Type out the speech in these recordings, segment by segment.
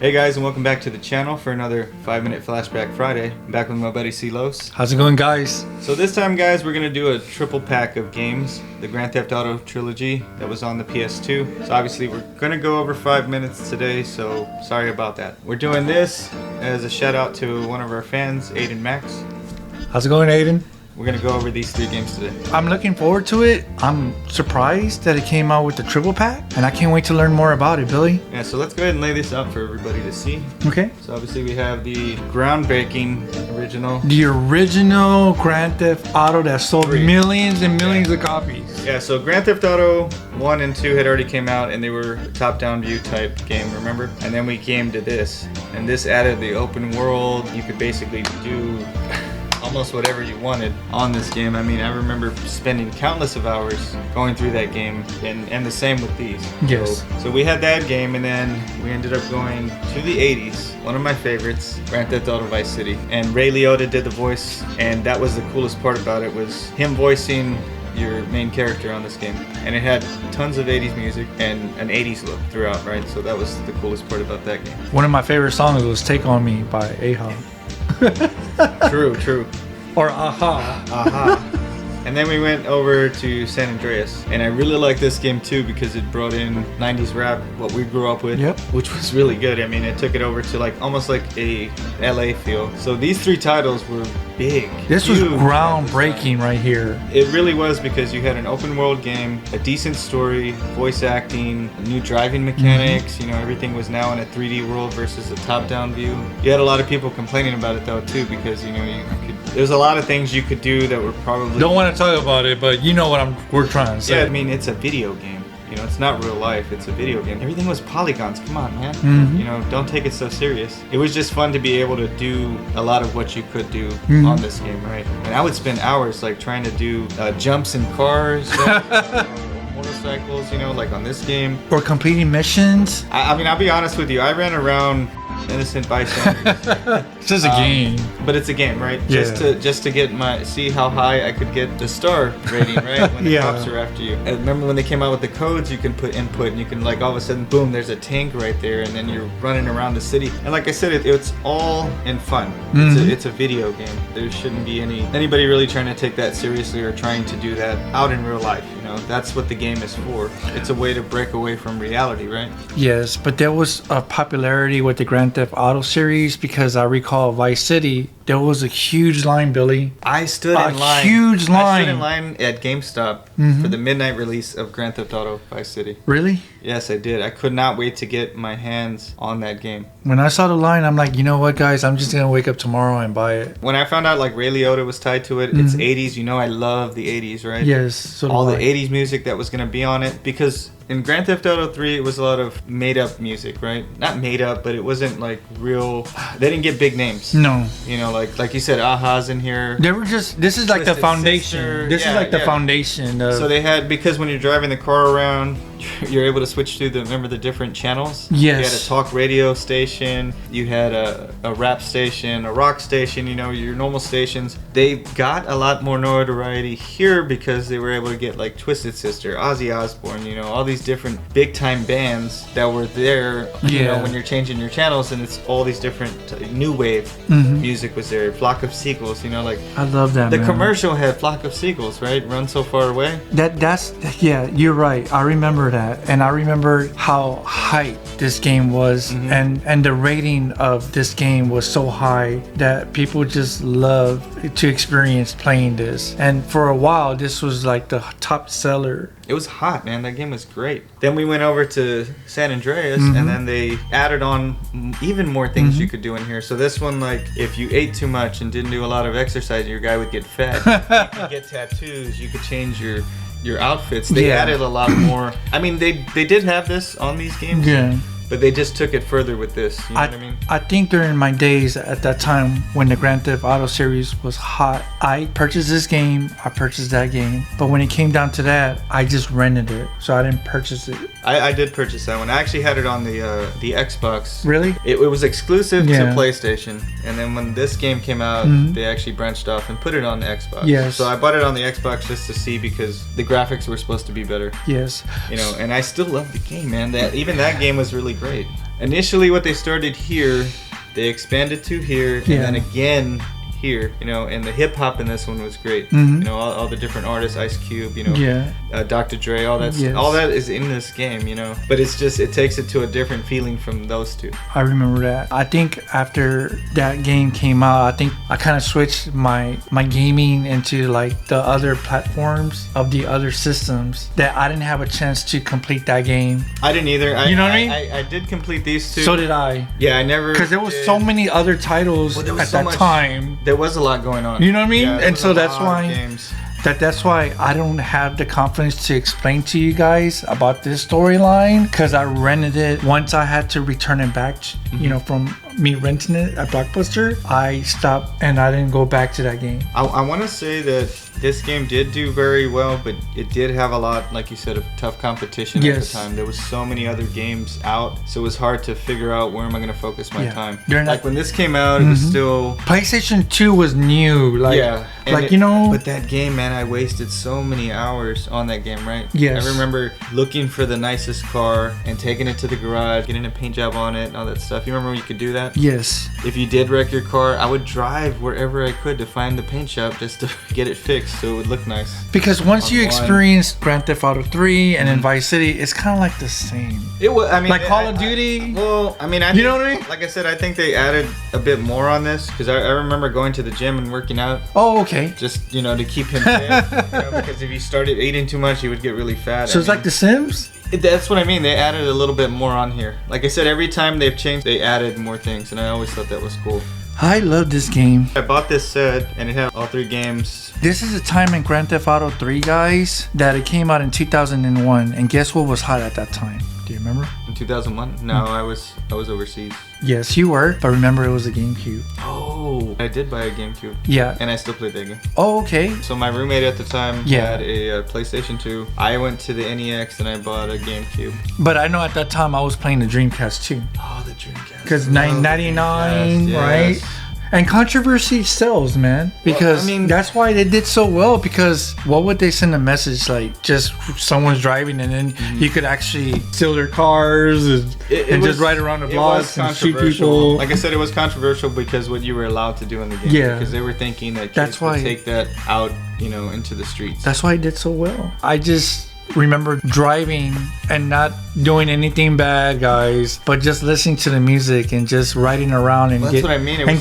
Hey guys, and welcome back to the channel for another 5-Minute Flashback Friday. I'm back with my buddy C-Los. How's it going, guys? So this time, guys, we're going to do a triple pack of games. The Grand Theft Auto Trilogy that was on the PS2. So obviously we're going to go over 5 minutes today, so sorry about that. We're doing this as a shout out to one of our fans, Aiden Max. How's it going, Aiden? We're going to go over these 3 games today. I'm looking forward to it. I'm surprised that it came out with the triple pack, and I can't wait to learn more about it, Billy. Yeah, so let's go ahead and lay this out for everybody to see. Okay. So obviously we have the groundbreaking original. The original Grand Theft Auto that sold 3. millions and millions of copies. Yeah, so Grand Theft Auto 1 and 2 had already came out, and they were top-down view type game, remember? And then we came to this, and this added the open world. You could basically do almost whatever you wanted on this game. I mean, I remember spending countless of hours going through that game, and the same with these. Yes. So we had that game, and then we ended up going to the 80s. One of my favorites, Grand Theft Auto Vice City. And Ray Liotta did the voice, and that was the coolest part about it, was him voicing your main character on this game. And it had tons of 80s music and an 80s look throughout, right? So that was the coolest part about that game. One of my favorite songs was Take On Me by Aha. True. Or Aha. Aha. And then we went over to San Andreas, and I really like this game too because it brought in 90s rap, what we grew up with, Yep. which was really good. I mean, it took it over to like almost like a LA feel. So these 3 titles were big. This was huge groundbreaking right here. It really was, because you had an open world game, a decent story, voice acting, new driving mechanics. You know, everything was now in a 3D world versus a top-down view. You had a lot of people complaining about it though too, because you know there's a lot of things you could do that were probably Don't want to talk about it, but you know what we're trying to say. Yeah, I mean, it's a video game. You know, it's not real life. It's a video game. Everything was polygons. Come on, man. Mm-hmm. You know, don't take it so serious. It was just fun to be able to do a lot of what you could do on this game, right? And I would spend hours like trying to do jumps in cars, motorcycles. You know, like on this game. Or completing missions. I mean, I'll be honest with you. I ran around innocent bystanders. It's just a game. But it's a game, right? Yeah. Just to get see how high I could get the star rating, right? When the Yeah. cops are after you. I remember when they came out with the codes, you can put input, and you can like all of a sudden, boom, there's a tank right there, and then you're running around the city. And like I said, it's all in fun. It's a video game. There shouldn't be anybody really trying to take that seriously or trying to do that out in real life. You know, that's what the game is for. It's a way to break away from reality, right? Yes, but there was a popularity with the Grand Theft Auto series because I recall Vice City, there was a huge line, Billy. I stood in line. Huge line. I stood in line at GameStop for the midnight release of Grand Theft Auto Vice City. Really? Yes, I did. I could not wait to get my hands on that game. When I saw the line, I'm like, you know what, guys? I'm just going to wake up tomorrow and buy it. When I found out like Ray Liotta was tied to it, it's 80s. You know I love the 80s, right? Yes. So all the 80s music that was going to be on it, because in Grand Theft Auto 3 it was a lot of made up music, right? Not made up, but it wasn't like real. They didn't get big names. No. You know, like you said, Aha's in here. They were just, this is like the Twisted foundation. Sister. This is like the foundation of... So they had, because when you're driving the car around, you're able to switch to the different channels. Yes. You had a talk radio station, you had a rap station, a rock station, you know, your normal stations. They got a lot more notoriety here because they were able to get like Twisted Sister, Ozzy Osbourne, you know, all these different big time bands that were there, you know, when you're changing your channels, and it's all these different new wave music was there. Flock of Seagulls, you know, like I love that, the man. commercial had Flock of Seagulls, right? Run So Far Away. That's yeah, you're right. I remember that, and I remember how hyped this game was, and the rating of this game was so high that people just loved to experience playing this. And for a while, this was like the top seller. It was hot, man. That game was great. Then we went over to San Andreas, and then they added on even more things you could do in here. So this one, like, if you ate too much and didn't do a lot of exercise, your guy would get fat. You could get tattoos. You could change your outfits. They added a lot more. I mean, they did have this on these games. Yeah. But they just took it further with this. You know what I mean? I think during my days at that time when the Grand Theft Auto series was hot, I purchased this game, I purchased that game. But when it came down to that, I just rented it. So I didn't purchase it. I did purchase that one. I actually had it on the Xbox. Really? It was exclusive to PlayStation. And then when this game came out, they actually branched off and put it on the Xbox. Yes. So I bought it on the Xbox just to see, because the graphics were supposed to be better. Yes. You know, and I still love the game, man. Even that game was really great. initially what they started here, they expanded to here, and then again here, you know, and the hip hop in this one was great. Mm-hmm. You know, all the different artists, Ice Cube, you know, Dr. Dre, all that is in this game, you know. But it's just, it takes it to a different feeling from those two. I remember that. I think after that game came out, I think I kind of switched my gaming into like the other platforms of the other systems that I didn't have a chance to complete that game. I didn't either. You know what I mean? I did complete these two. So did I. Yeah, I never. Because there was so many other titles at that time. There was a lot going on. You know what I mean? Yeah, and so that's why I don't have the confidence to explain to you guys about this storyline, because I rented it. Once I had to return it back, you know, from me renting it at Blockbuster, I stopped and I didn't go back to that game. I want to say that this game did do very well, but it did have a lot, like you said, of tough competition at the time. There was so many other games out, so it was hard to figure out where am I going to focus my time. Like when this came out, it was still... PlayStation 2 was new. Like, you know... But that game, man, I wasted so many hours on that game, right? Yes. I remember looking for the nicest car and taking it to the garage, getting a paint job on it and all that stuff. You remember when you could do that? Yes. If you did wreck your car, I would drive wherever I could to find the paint shop just to get it fixed so it would look nice. Because once you experience Grand Theft Auto 3 and then Vice City, it's kind of like the same. It was, I mean, like Call of Duty. you know what I mean? Like I said, I think they added a bit more on this, because I remember going to the gym and working out. Oh, okay. Just, you know, to keep him fit. You know, because if you started eating too much, he would get really fat. So it's like The Sims? That's what I mean. They added a little bit more on here. Like I said, every time they've changed, they added more things, and I always thought that was cool. I love this game. I bought this set, and it had all 3 games. This is a time in Grand Theft Auto 3, guys, that it came out in 2001, and guess what was hot at that time? Do you remember? In 2001? No, I was overseas. Yes, you were, but remember it was a GameCube. Oh, I did buy a GameCube. Yeah. And I still played that game. Oh, okay. So my roommate at the time had a PlayStation 2. I went to the NEX and I bought a GameCube. But I know at that time I was playing the Dreamcast too. Oh, the Dreamcast. Because 99, right? And controversy sells, man. Because that's why they did so well. Because what would they send a message like? Just someone's driving and then you could actually steal their cars and just ride around the blocks and shoot people. Like I said, it was controversial because what you were allowed to do in the game. Yeah. Because they were thinking that kids would take that out, you know, into the streets. That's why it did so well. I just remember driving and not doing anything bad, guys, but just listening to the music and just riding around and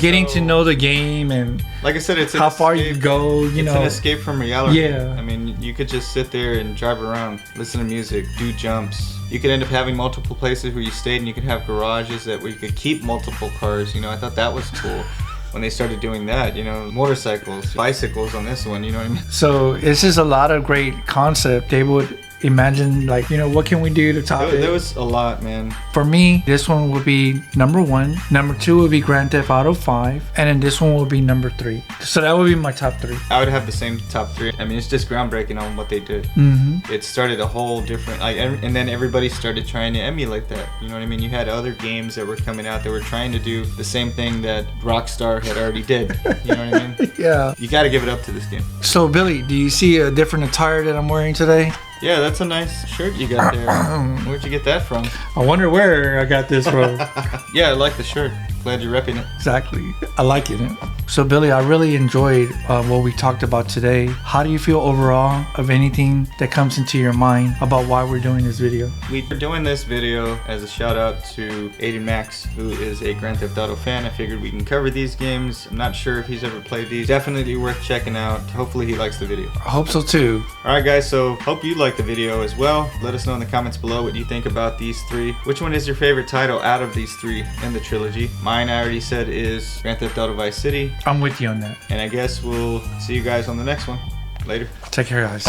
getting to know the game, and like I said, it's how far you go. It's an escape from reality. Yeah. I mean, you could just sit there and drive around, listen to music, do jumps. You could end up having multiple places where you stayed, and you could have garages where you could keep multiple cars. You know, I thought that was cool. When they started doing that, you know, motorcycles, bicycles on this one, you know what I mean? So it's just a lot of great concept. They would imagine, like, you know, what can we do to top it? There was a lot, man. For me, this one would be number 1. Number 2 would be Grand Theft Auto 5. And then this one would be number 3. So that would be my top 3. I would have the same top 3. I mean, it's just groundbreaking on what they did. It started a whole different, and then everybody started trying to emulate that. You know what I mean? You had other games that were coming out that were trying to do the same thing that Rockstar had already did. You know what I mean? Yeah. You got to give it up to this game. So, Billy, do you see a different attire that I'm wearing today? Yeah, that's a nice shirt you got there. Where'd you get that from? I wonder where I got this from. Yeah, I like the shirt. Glad you're repping it. Exactly. I like it. So, Billy, I really enjoyed what we talked about today. How do you feel overall of anything that comes into your mind about why we're doing this video? We're doing this video as a shout out to Aiden Max, who is a Grand Theft Auto fan. I figured we can cover these games. I'm not sure if he's ever played these. Definitely worth checking out. Hopefully he likes the video. I hope so too. Alright guys, so hope you like the video as well. Let us know in the comments below what you think about these 3. Which one is your favorite title out of these 3 in the trilogy? Mine, I already said, is Grand Theft Auto Vice City. I'm with you on that. And I guess we'll see you guys on the next one. Later. Take care, guys.